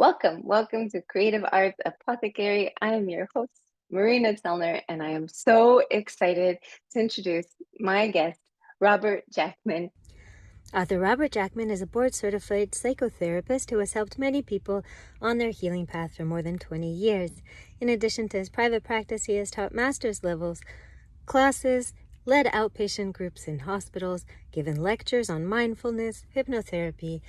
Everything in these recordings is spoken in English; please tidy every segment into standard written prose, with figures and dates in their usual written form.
Welcome to Creative Arts Apothecary. I am your host, Marina Tselner, and I am so excited to introduce my guest, Robert Jackman. Author Robert Jackman is a board-certified psychotherapist who has helped many people on their healing path for more than 20 years. In addition to his private practice, he has taught master's levels classes, led outpatient groups in hospitals, given lectures on mindfulness, hypnotherapy,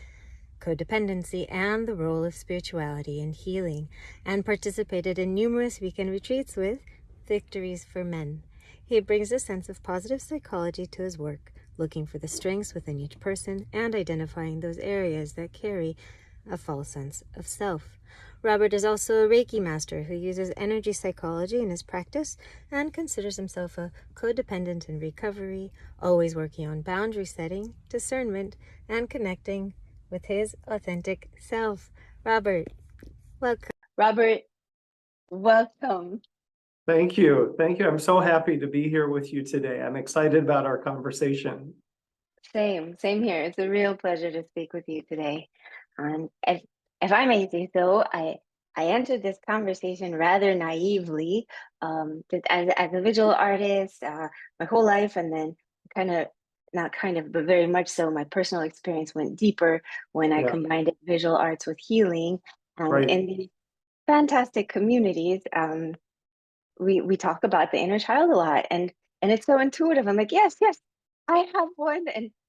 codependency, and the role of spirituality in healing, and participated in numerous weekend retreats with Victories for Men. He brings a sense of positive psychology to his work, looking for the strengths within each person and identifying those areas that carry a false sense of self. Robert is also a Reiki master who uses energy psychology in his practice and considers himself a codependent in recovery, always working on boundary setting, discernment, and connecting with his authentic self. Robert, welcome. Robert, welcome. Thank you. Thank you. I'm so happy to be here with you today. I'm excited about our conversation. Same here. It's a real pleasure to speak with you today. If I may say so, I entered this conversation rather naively, as a visual artist, my whole life, and then but very much so, my personal experience went deeper when I combined visual arts with healing. Right. In these fantastic communities, we talk about the inner child a lot, and it's so intuitive. I'm like, yes, I have one,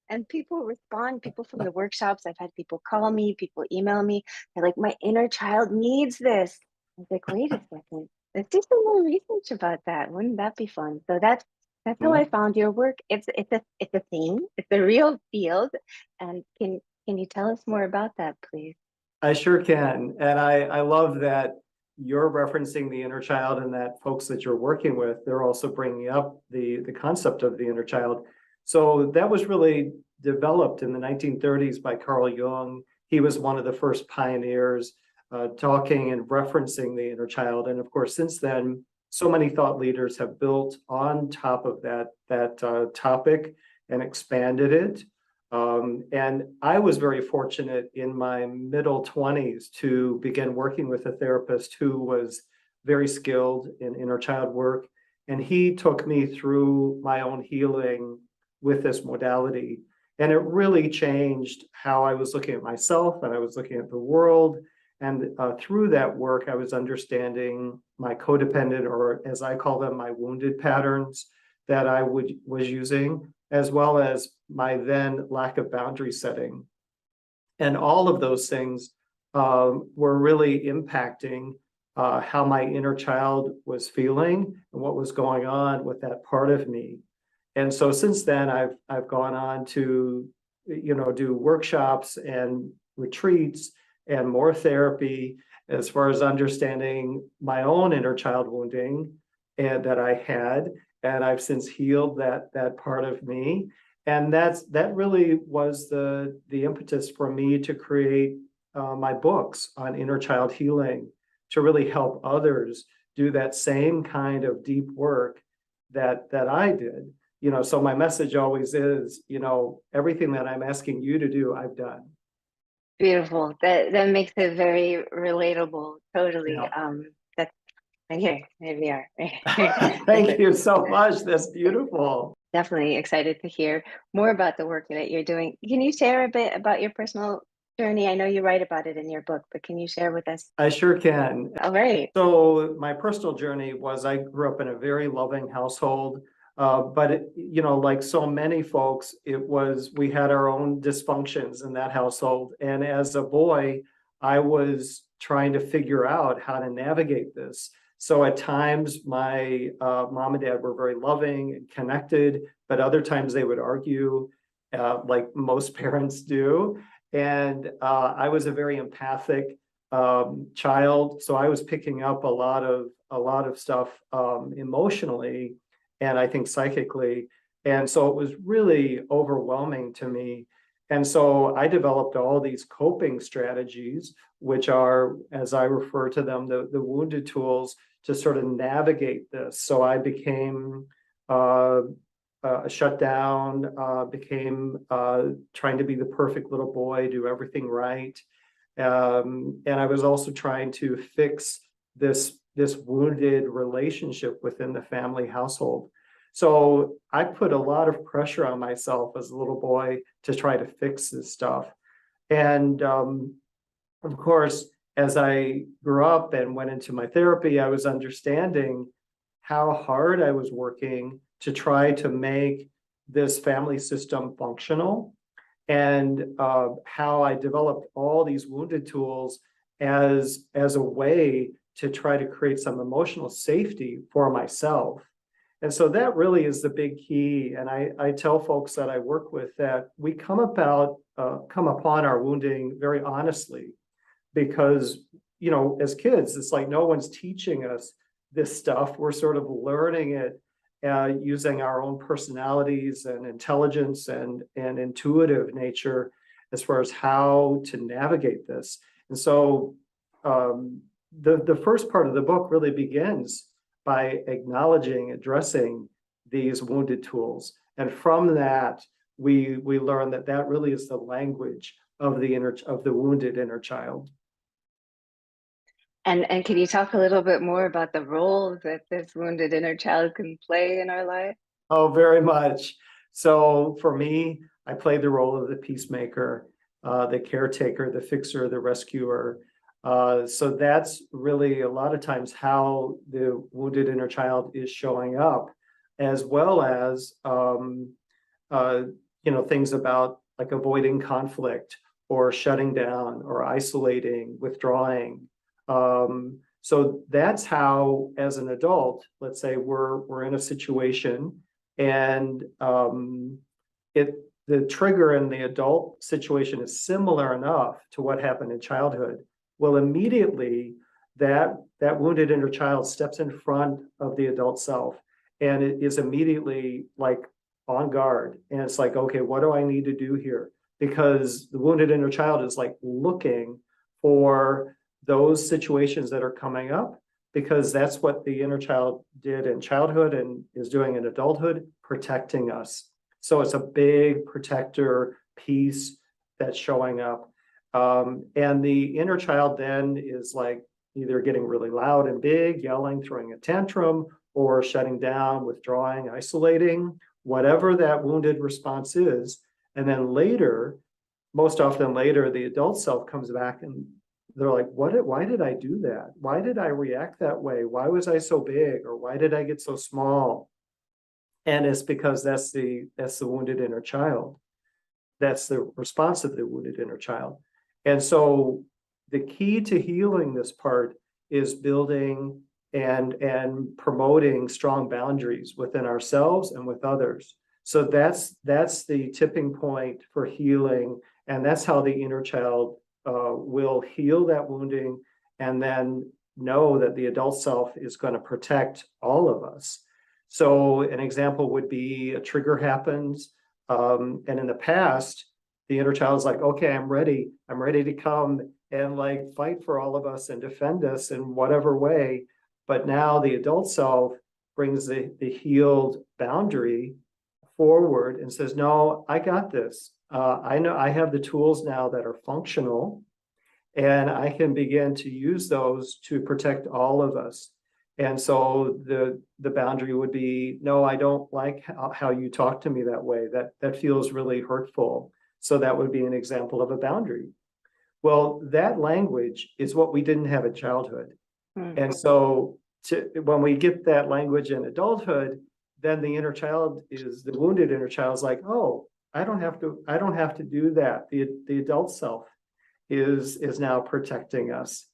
and people respond. People from the workshops, I've had people call me, people email me. They're like, my inner child needs this. I was like, wait a second, let's do some more research about that. Wouldn't that be fun? So that's how I found your work. It's a thing. It's a real field. And can you tell us more about that, please? I sure can. And I love that you're referencing the inner child, and that folks that you're working with, they're also bringing up the concept of the inner child. So that was really developed in the 1930s by Carl Jung. He was one of the first pioneers talking and referencing the inner child. And of course, since then, so many thought leaders have built on top of that topic and expanded it. And I was very fortunate in my middle 20s to begin working with a therapist who was very skilled in inner child work. And he took me through my own healing with this modality. And it really changed how I was looking at myself and I was looking at the world. And through that work, I was understanding my codependent, or as I call them, my wounded patterns that I was using, as well as my then lack of boundary setting. And all of those things were really impacting how my inner child was feeling and what was going on with that part of me. And so since then, I've gone on to, do workshops and retreats and more therapy as far as understanding my own inner child wounding and that I had. And I've since healed that part of me. And that really was the impetus for me to create my books on inner child healing, to really help others do that same kind of deep work that I did. So my message always is, everything that I'm asking you to do, I've done. Beautiful. That makes it very relatable. Totally. Yeah. That's right here. Here we are. Thank you so much. That's beautiful. Definitely excited to hear more about the work that you're doing. Can you share a bit about your personal journey? I know you write about it in your book, but can you share with us? I sure can. All right. So my personal journey was, I grew up in a very loving household. But like so many folks, we had our own dysfunctions in that household. And as a boy, I was trying to figure out how to navigate this. So at times my mom and dad were very loving and connected, but other times they would argue, like most parents do. And I was a very empathic child. So I was picking up a lot of stuff emotionally, and I think psychically. And so it was really overwhelming to me. And so I developed all these coping strategies, which are, as I refer to them, the wounded tools to sort of navigate this. So I became shut down, became trying to be the perfect little boy, do everything right. And I was also trying to fix this wounded relationship within the family household. So I put a lot of pressure on myself as a little boy to try to fix this stuff. And of course, as I grew up and went into my therapy, I was understanding how hard I was working to try to make this family system functional, and how I developed all these wounded tools as a way to try to create some emotional safety for myself. And so that really is the big key. And I tell folks that I work with that we come upon our wounding very honestly, because, you know, as kids, it's like no one's teaching us this stuff. We're sort of learning it using our own personalities and intelligence and intuitive nature as far as how to navigate this. And so the first part of the book really begins by acknowledging, addressing these wounded tools. And from that, we learn that that really is the language of the wounded inner child. And can you talk a little bit more about the role that this wounded inner child can play in our life? Oh, very much. So for me, I played the role of the peacemaker, the caretaker, the fixer, the rescuer. So that's really a lot of times how the wounded inner child is showing up, as well as things about like avoiding conflict or shutting down or isolating, withdrawing. So that's how, as an adult, let's say we're in a situation, and the trigger in the adult situation is similar enough to what happened in childhood. Well, immediately that wounded inner child steps in front of the adult self, and it is immediately like on guard. And it's like, okay, what do I need to do here? Because the wounded inner child is like looking for those situations that are coming up, because that's what the inner child did in childhood and is doing in adulthood, protecting us. So it's a big protector piece that's showing up. And the inner child then is like either getting really loud and big, yelling, throwing a tantrum, or shutting down, withdrawing, isolating, whatever that wounded response is. And then later, most often later, the adult self comes back and they're like, why did I do that? Why did I react that way? Why was I so big? Or why did I get so small? And it's because that's the wounded inner child. That's the response of the wounded inner child. And so the key to healing this part is building and promoting strong boundaries within ourselves and with others. So that's the tipping point for healing. And that's how the inner child will heal that wounding, and then know that the adult self is going to protect all of us. So an example would be a trigger happens, and in the past, the inner child is like, okay, I'm ready to come and like fight for all of us and defend us in whatever way. But now the adult self brings the healed boundary forward and says, no, I got this. I know I have the tools now that are functional, and I can begin to use those to protect all of us. And so the boundary would be, no, I don't like how you talk to me that way. That feels really hurtful. So that would be an example of a boundary. Well, that language is what we didn't have in childhood. And so when we get that language in adulthood, then the inner child the wounded inner child is like, oh, I don't have to do that. The adult self is now protecting us.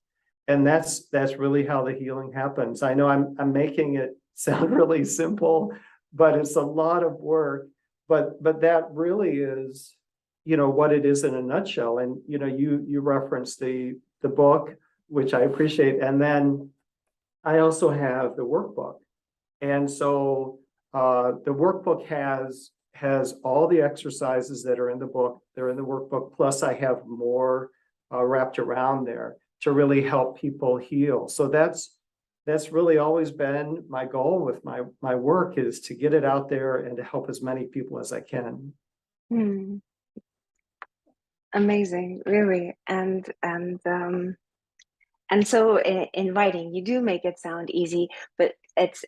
And that's really how the healing happens. I know I'm making it sound really simple, but it's a lot of work. But that really is, what it is in a nutshell. And you referenced the book, which I appreciate, and then I also have the workbook. And so the workbook has all the exercises that are in the book. They're in the workbook. Plus, I have more wrapped around there to really help people heal. So that's really always been my goal with my work, is to get it out there and to help as many people as I can. amazing, really. And so in writing, you do make it sound easy, but it's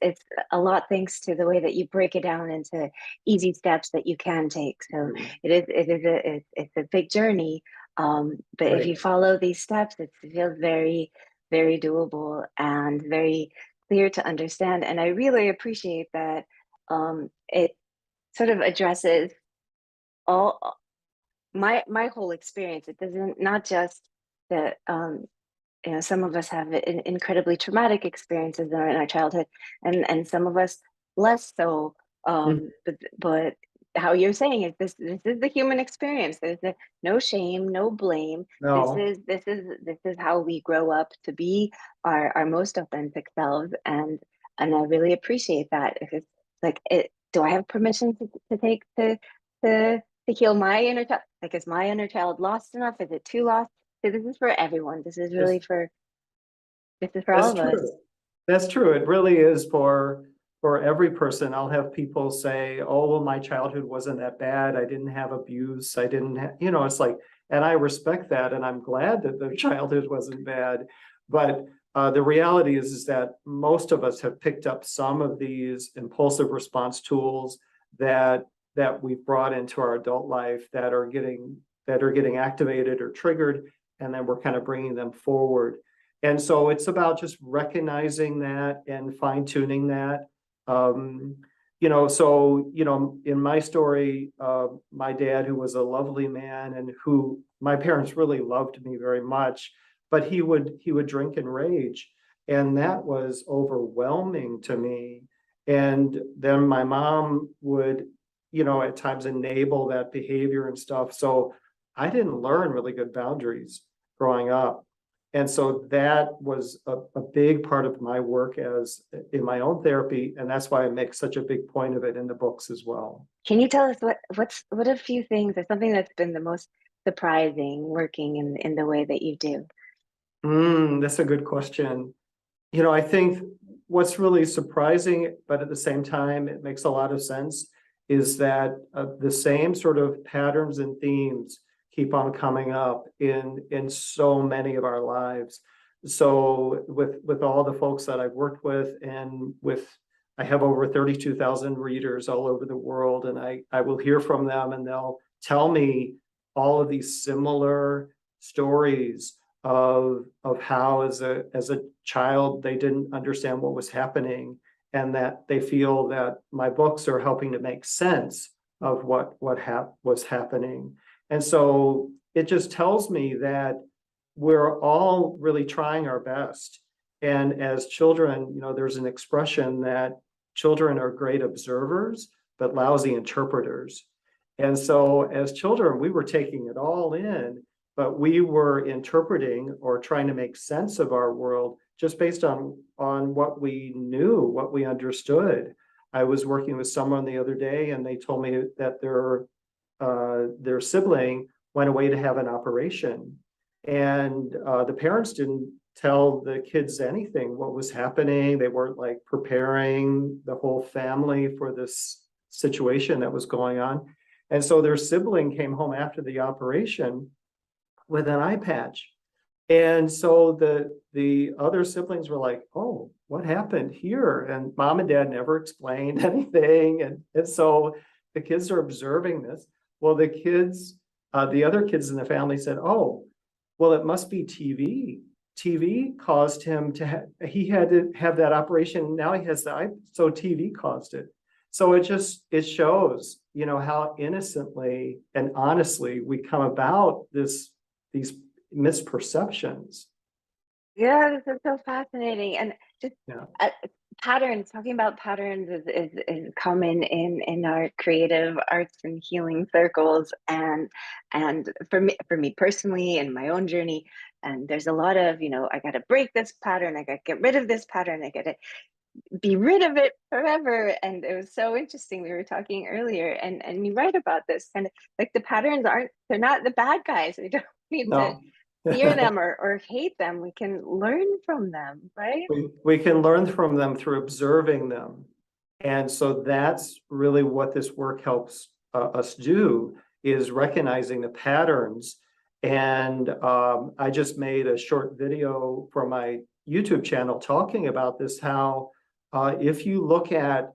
a lot thanks to the way that you break it down into easy steps that you can take. So it's a big journey. But if you Great. follow these steps, it feels very, very doable and very clear to understand. And I really appreciate that it sort of addresses all my whole experience. It doesn't not just the some of us have incredibly traumatic experiences in our childhood, and some of us less so. Mm. But how you're saying is this is the human experience. No shame, no blame. No, This is how we grow up to be our most authentic selves, and I really appreciate that. If it's like it, do I have permission to take to heal my inner child? Like, is my inner child lost enough? Is it too lost? So this is for everyone. it's, This is for all that's of us. true. That's true. It really is for every person. I'll have people say, "Oh, well, my childhood wasn't that bad. I didn't have abuse. I didn't have," it's like, and I respect that, and I'm glad that their childhood wasn't bad. But the reality is that most of us have picked up some of these impulsive response tools that we've brought into our adult life that are getting activated or triggered, and then we're kind of bringing them forward. And so it's about just recognizing that and fine tuning that. Um, in my story, my dad, who was a lovely man and who my parents really loved me very much, but he would drink and rage. And that was overwhelming to me. And then my mom would, at times enable that behavior and stuff. So I didn't learn really good boundaries growing up. And so that was a big part of my work as in my own therapy. And that's why I make such a big point of it in the books as well. Can you tell us what a few things or something that's been the most surprising working in the way that you do? That's a good question. I think what's really surprising, but at the same time, it makes a lot of sense, is that the same sort of patterns and themes keep on coming up in so many of our lives. So with all the folks that I've worked with, and I have over 32,000 readers all over the world, and I will hear from them, and they'll tell me all of these similar stories of how as a child they didn't understand what was happening, and that they feel that my books are helping to make sense of what was happening. And so it just tells me that we're all really trying our best. And as children, there's an expression that children are great observers but lousy interpreters. And so as children, we were taking it all in, but we were interpreting or trying to make sense of our world just based on what we knew, what we understood. I was working with someone the other day, and they told me that their sibling went away to have an operation, and the parents didn't tell the kids anything what was happening. They weren't like preparing the whole family for this situation that was going on. And so their sibling came home after the operation with an eye patch. And so the other siblings were like, "Oh, what happened here?" And mom and dad never explained anything. And so the kids are observing this. Well, the other kids in the family said, "Oh, well, it must be TV. TV caused him he had to have that operation. Now he has the eye, so TV caused it." So it shows, how innocently and honestly we come about these misperceptions. Yeah, this is so fascinating. And just Yeah. uh, patterns, talking about patterns is common in our creative arts and healing circles. And for me personally, in my own journey, and there's a lot of, I got to break this pattern, I got to get rid of this pattern, I got to be rid of it forever. And it was so interesting. We were talking earlier, and you write about this, and like the patterns they're not the bad guys. We don't need to No. fear them or hate them. We can learn from them, right? We can learn from them through observing them. And so that's really what this work helps us do, is recognizing the patterns And I just made a short video for my YouTube channel talking about this, how if you look at,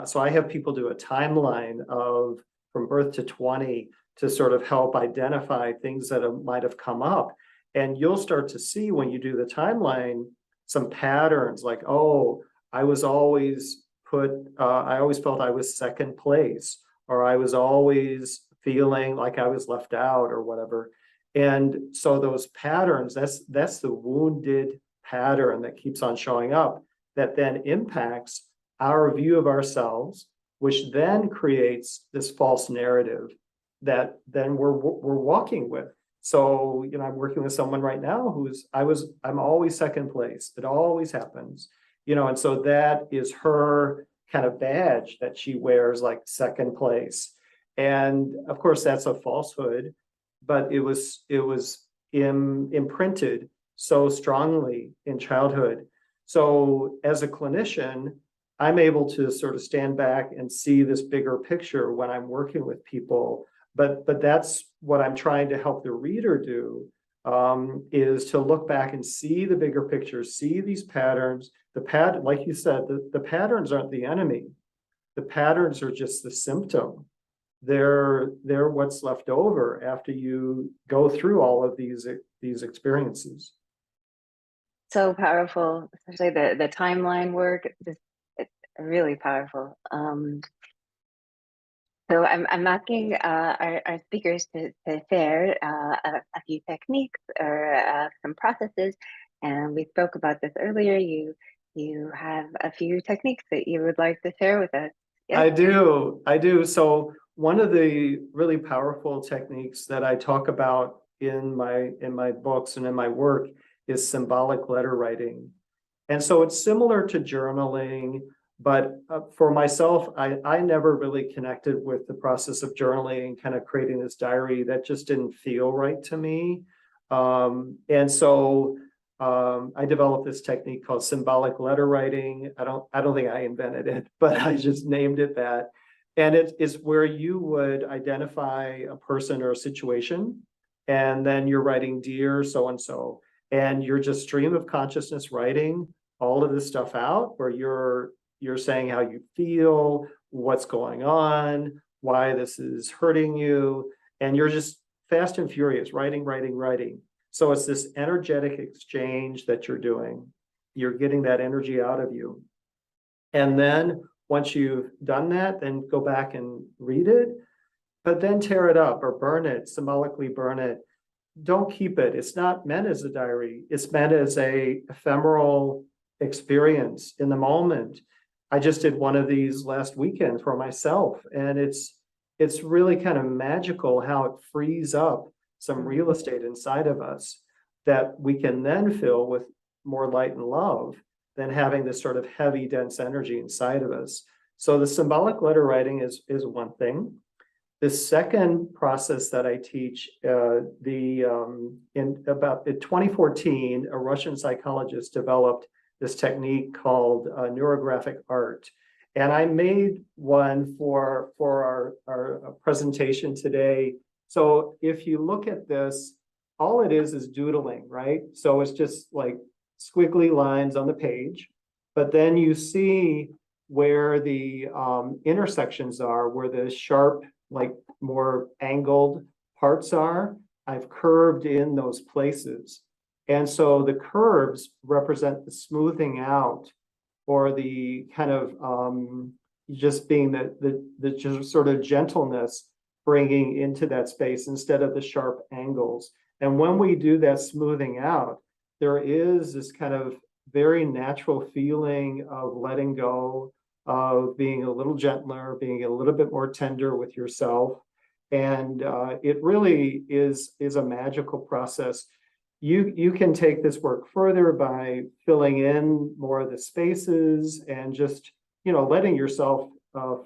so I have people do a timeline of from birth to 20 to sort of help identify things that might have come up. And you'll start to see when you do the timeline, some patterns like, oh, I was always I always felt I was second place, or I was always feeling like I was left out or whatever. And so those patterns, that's the wounded pattern that keeps on showing up, that then impacts our view of ourselves, which then creates this false narrative that then we're walking with. So, I'm working with someone right now I'm always second place. It always happens, and so that is her kind of badge that she wears, like second place. And of course, that's a falsehood, but it was imprinted so strongly in childhood. So as a clinician, I'm able to sort of stand back and see this bigger picture when I'm working with people. But that's what I'm trying to help the reader do, is to look back and see the bigger picture, see these patterns. Like you said, the patterns aren't the enemy. The patterns are just the symptom. They're what's left over after you go through all of these experiences. So powerful, especially the timeline work. It's really powerful. So I'm asking our speakers to share a few techniques or some processes, and we spoke about this earlier. You have a few techniques that you would like to share with us. Yes? I do. So one of the really powerful techniques that I talk about in my books and in my work is symbolic letter writing. And so it's similar to journaling, but for myself, I never really connected with the process of journaling and kind of creating this diary. That just didn't feel right to me. And so I developed this technique called symbolic letter writing. I don't think I invented it, but I just named it that. And it is where you would identify a person or a situation, and then you're writing dear so-and-so, and you're just stream of consciousness writing all of this stuff out, where you're saying how you feel, what's going on, why this is hurting you, and you're just fast and furious, writing. So it's this energetic exchange that you're doing. You're getting that energy out of you. And then once you've done that, then go back and read it, but then tear it up or burn it, symbolically burn it. Don't keep it. It's not meant as a diary. It's meant as a ephemeral experience in the moment. I just did one of these last weekend for myself, and it's really kind of magical how it frees up some real estate inside of us that we can then fill with more light and love than having this sort of heavy, dense energy inside of us. So the symbolic letter writing is one thing. The second process that I teach, in 2014, a Russian psychologist developed this technique called neurographic art. And I made one for our presentation today. So if you look at this, all it is doodling, right? So it's just like squiggly lines on the page, but then you see where the intersections are, where the sharp, like more angled parts are. I've curved in those places. And so the curves represent the smoothing out, or the kind of just being the just sort of gentleness bringing into that space instead of the sharp angles. And when we do that smoothing out, there is this kind of very natural feeling of letting go, of being a little gentler, being a little bit more tender with yourself. And it really is a magical process. You can take this work further by filling in more of the spaces and just, letting yourself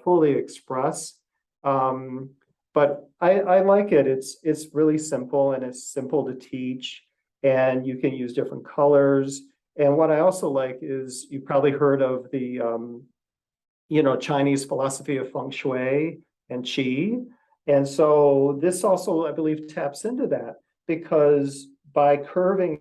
fully express. But I like it. It's really simple, and it's simple to teach, and you can use different colors. And what I also like is, you probably heard of the Chinese philosophy of feng shui and qi. And so this also, I believe, taps into that. because by curving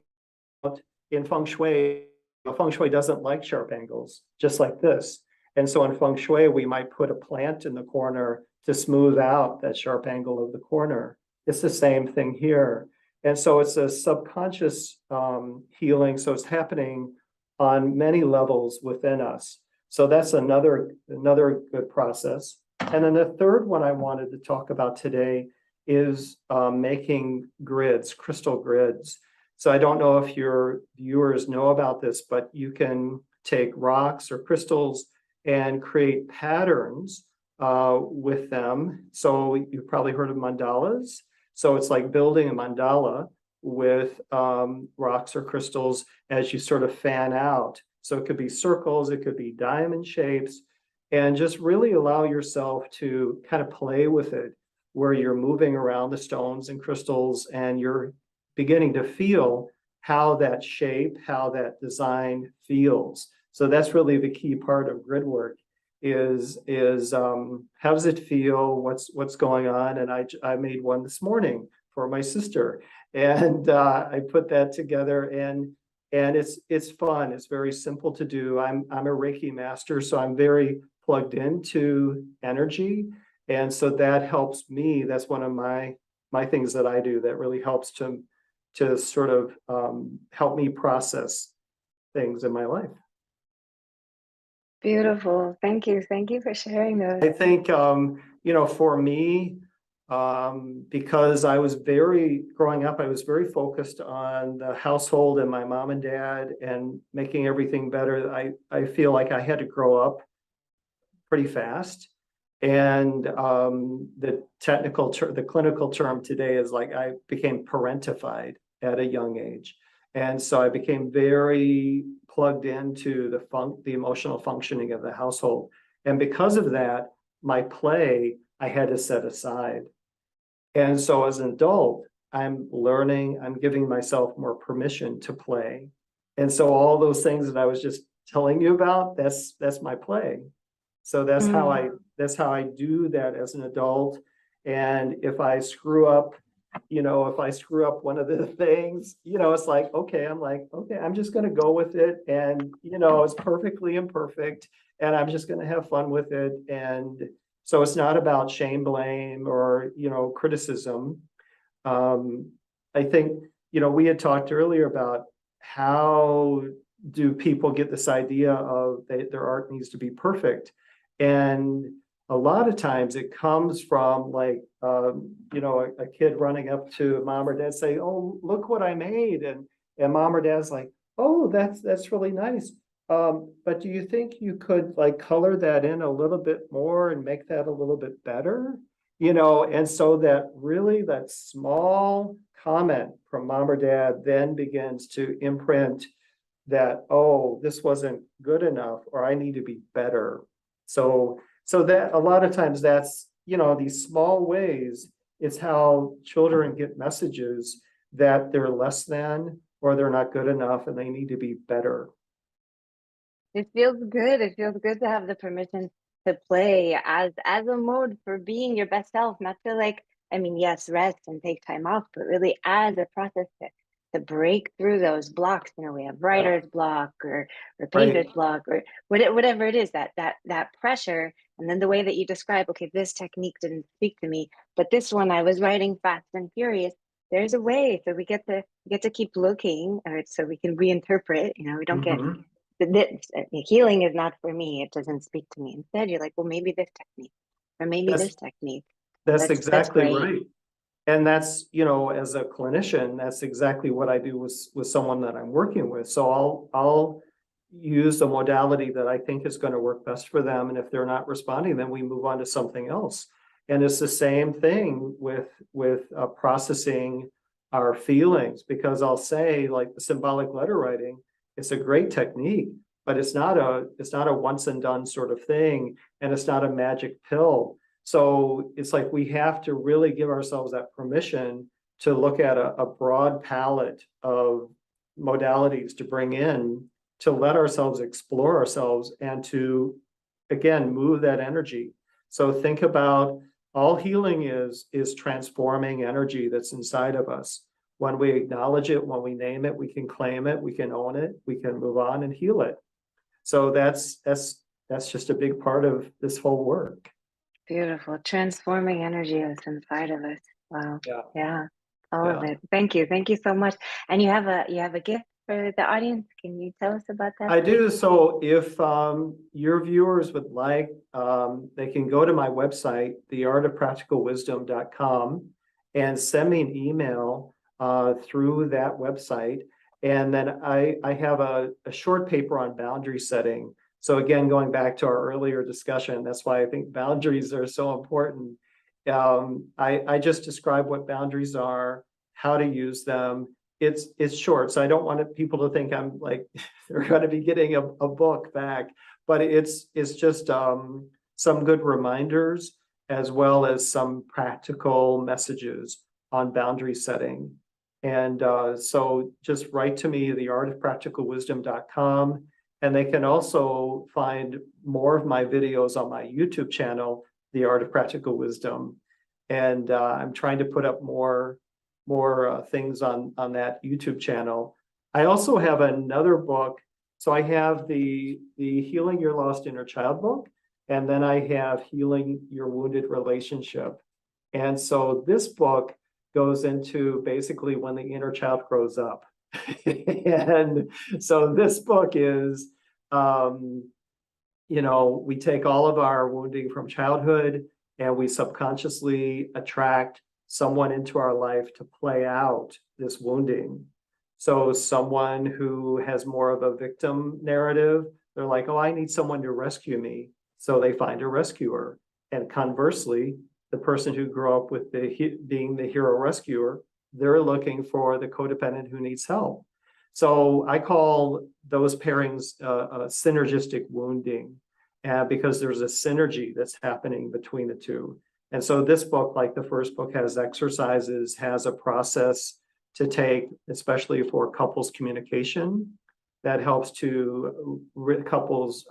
out in feng shui doesn't like sharp angles, just like this. And so in feng shui, we might put a plant in the corner to smooth out that sharp angle of the corner. It's the same thing here. And so it's a subconscious healing. So it's happening on many levels within us. So that's another good process. And then the third one I wanted to talk about today is making grids, crystal grids. So I don't know if your viewers know about this, but you can take rocks or crystals and create patterns with them. So you've probably heard of mandalas. So it's like building a mandala with rocks or crystals as you sort of fan out. So it could be circles, it could be diamond shapes, and just really allow yourself to kind of play with it, where you're moving around the stones and crystals and you're beginning to feel how that shape, how that design feels. So that's really the key part of grid work is how does it feel? What's going on? And I made one this morning for my sister, and I put that together, and it's fun. It's very simple to do. I'm a Reiki master, so I'm very plugged into energy, and so that helps me. That's one of my things that I do that really helps to sort of help me process things in my life. Beautiful. Thank you. Thank you for sharing those. I think, for me, because growing up, I was very focused on the household and my mom and dad and making everything better. I feel like I had to grow up pretty fast. And the clinical term today is like I became parentified at a young age. And so I became very plugged into the emotional functioning of the household. And because of that, my play, I had to set aside. And so as an adult, I'm giving myself more permission to play. And so all those things that I was just telling you about, that's my play. So that's how I do that as an adult. And if I screw up one of the things, it's like, okay, I'm just going to go with it. And, it's perfectly imperfect. And I'm just going to have fun with it. And so it's not about shame, blame, or, criticism. I think, we had talked earlier about how do people get this idea of their art needs to be perfect. And a lot of times it comes from like, a kid running up to mom or dad saying, oh, look what I made. And mom or dad's like, oh, that's really nice. But do you think you could like color that in a little bit more and make that a little bit better? And so that small comment from mom or dad then begins to imprint that, oh, this wasn't good enough, or I need to be better. So that a lot of times that's, these small ways, it's how children get messages that they're less than or they're not good enough and they need to be better. It feels good. It feels good to have the permission to play as a mode for being your best self, not to yes, rest and take time off, but really as a process to break through those blocks. We have writer's block or painter's block or whatever it is, that pressure. And then the way that you describe, okay, this technique didn't speak to me, but this one I was writing fast and furious. There's a way, so we get to keep looking, so we can reinterpret. We don't get healing is not for me. It doesn't speak to me. Instead, you're like, well, maybe this technique, or maybe this technique. That's exactly right. And that's, as a clinician, that's exactly what I do with someone that I'm working with. So I'll use the modality that I think is going to work best for them. And if they're not responding, then we move on to something else. And it's the same thing with processing our feelings, because I'll say, like, the symbolic letter writing, it's a great technique, but it's not a once and done sort of thing. And it's not a magic pill. So it's like we have to really give ourselves that permission to look at a broad palette of modalities to bring in, to let ourselves explore ourselves and to, again, move that energy. So think about all healing is transforming energy that's inside of us. when we acknowledge it, when we name it, we can claim it, we can own it, we can move on and heal it. So that's just a big part of this whole work. Beautiful. Transforming energy that's inside of us. Wow. Yeah. Yeah. All of Yeah. it. Thank you. Thank you so much. And you have a gift for the audience. Can you tell us about that, I do. please? So if your viewers would like, they can go to my website, theartofpracticalwisdom.com, and send me an email through that website. And then I have a short paper on boundary setting. So again, going back to our earlier discussion, that's why I think boundaries are so important. I just describe what boundaries are, how to use them. It's short, so I don't want people to think I'm like they're going to be getting a book back, but it's just some good reminders as well as some practical messages on boundary setting. And so just write to me, theartofpracticalwisdom.com, and they can also find more of my videos on my YouTube channel, The Art of Practical Wisdom. And I'm trying to put up more things on that YouTube channel. I also have another book. So I have the Healing Your Lost Inner Child book, and then I have Healing Your Wounded Relationship. And so this book goes into basically when the inner child grows up. And so this book is, we take all of our wounding from childhood and we subconsciously attract someone into our life to play out this wounding. So someone who has more of a victim narrative, they're like, oh, I need someone to rescue me. So they find a rescuer. And conversely, the person who grew up with being the hero rescuer, they're looking for the codependent who needs help. So I call those pairings synergistic wounding, because there's a synergy that's happening between the two. And so this book, like the first book, has exercises, has a process to take, especially for couples communication, that helps to couples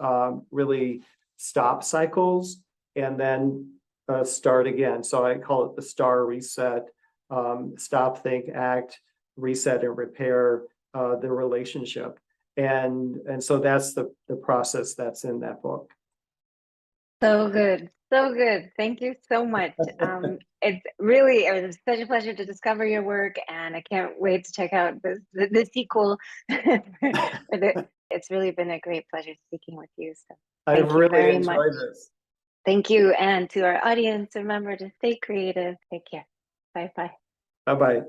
really stop cycles and then start again. So I call it the STAR reset, stop, think, act, reset, and repair the relationship. And so that's the process that's in that book. So good. So good. Thank you so much. It was such a pleasure to discover your work, and I can't wait to check out the sequel. It's really been a great pleasure speaking with you. So I've thank you really very much. enjoyed this. Thank you. And to our audience, remember to stay creative. Take care. Bye-bye. Bye-bye.